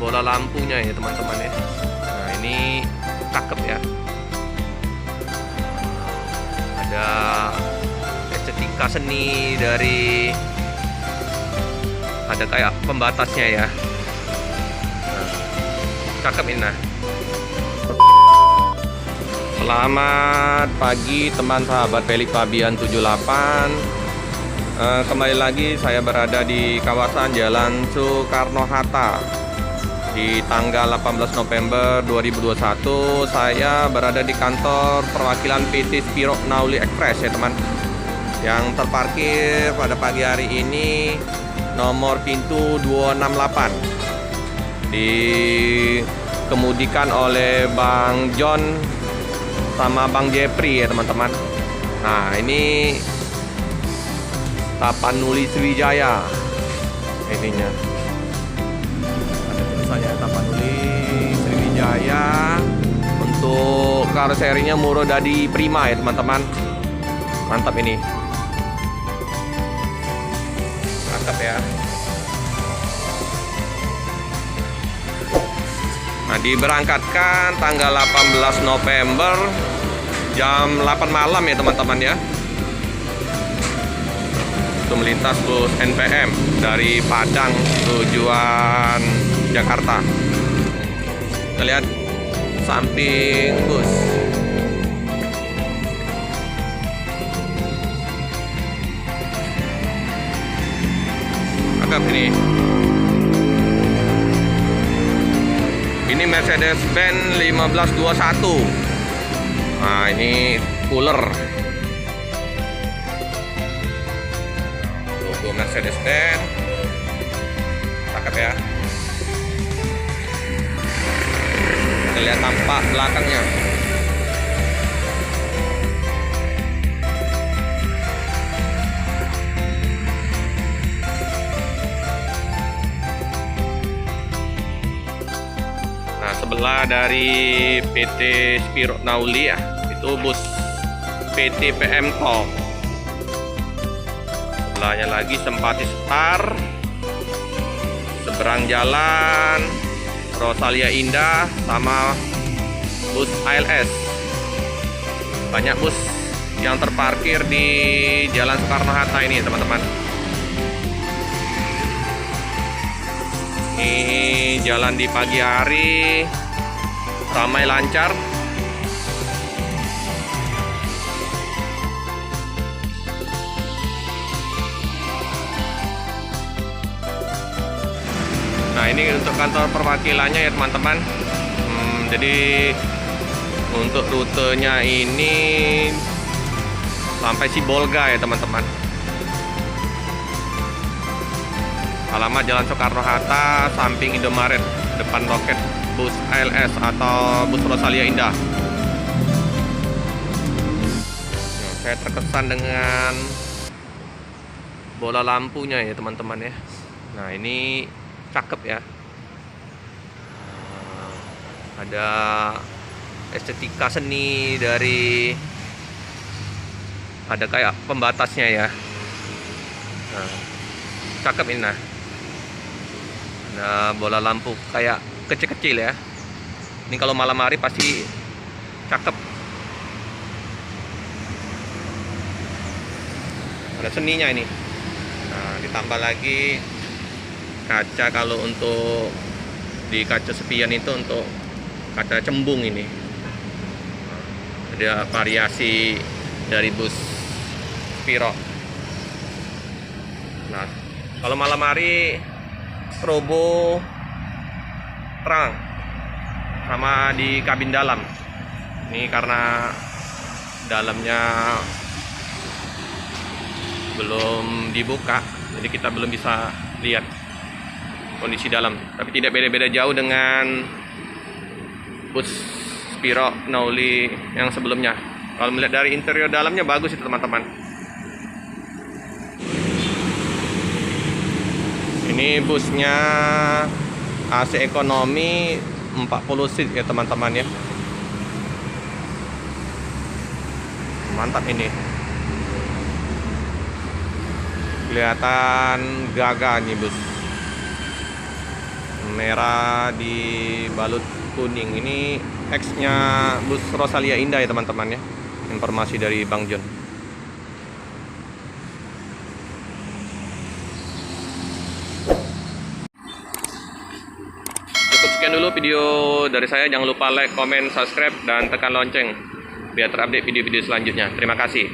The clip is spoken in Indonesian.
bola lampunya ya teman-teman ya. Nah ini cakep ya. Ada estetika seni dari, ada kayak pembatasnya ya. Nah, cakep ini nah. Selamat pagi teman sahabat Pelik Fabian 78. Kembali lagi saya berada di kawasan Jalan Soekarno-Hatta. Di tanggal 18 November 2021 saya berada di kantor perwakilan PT Spiro Nauli Express ya teman. Yang terparkir pada pagi hari ini nomor pintu 268. Dikemudikan oleh Bang John sama Bang Jepri ya teman-teman. Nah ini Tapanuli Sriwijaya ininya, ada tulisannya Tapanuli Sriwijaya. Untuk karoserinya Muro Dadi Prima ya teman-teman. Mantap ini, mantap ya. Nah diberangkatkan tanggal 18 November jam 8 malam ya teman-teman ya. Itu melintas bus NPM dari Padang tujuan Jakarta. Kita lihat samping bus. Agak ini. Ini Mercedes-Benz 1521. Nah, ini cooler. Logo Mercedes-Benz. Cakep ya. Kita lihat tampak belakangnya. Nah, sebelah dari PT Spiro Nauli ya, itu bus PT PM Top. Sebelahnya lagi Sempati Star, seberang jalan Rosalia Indah sama bus ALS. Banyak bus yang terparkir di Jalan Soekarno-Hatta ini teman-teman. Ini jalan di pagi hari, ramai lancar. Nah ini untuk kantor perwakilannya ya teman-teman. Jadi untuk rutenya ini sampai Sibolga ya teman-teman. Alamat Jalan Soekarno-Hatta, samping Indomaret, depan loket bus ALS atau bus Rosalia Indah. Nah, saya terkesan dengan bola lampunya ya teman-teman ya. Nah ini cakep ya. Ada estetika seni dari, ada kayak pembatasnya ya. Nah, cakep ini nah. Ada bola lampu kayak kecil-kecil ya. Ini kalau malam hari pasti cakep. Ada seninya ini. Nah, ditambah lagi kaca, kalau untuk di kaca spion itu untuk kaca cembung ini. Ada variasi dari bus Spiro. Nah, kalau malam hari strobo terang sama di kabin dalam. Ini karena dalamnya belum dibuka, jadi kita belum bisa lihat kondisi dalam, tapi tidak beda-beda jauh dengan bus Spiro Nauli yang sebelumnya. Kalau melihat dari interior dalamnya bagus itu teman-teman. Ini busnya AC ekonomi 40 seat ya teman-teman ya. Mantap ini. Kelihatan gagah nih bus. merah dibalut kuning. Ini X-nya bus Rosalia Indah ya teman-teman ya. Informasi dari Bang John. Cukup sekian dulu video dari saya. Jangan lupa like, comment, subscribe, dan tekan lonceng biar terupdate video-video selanjutnya. Terima kasih.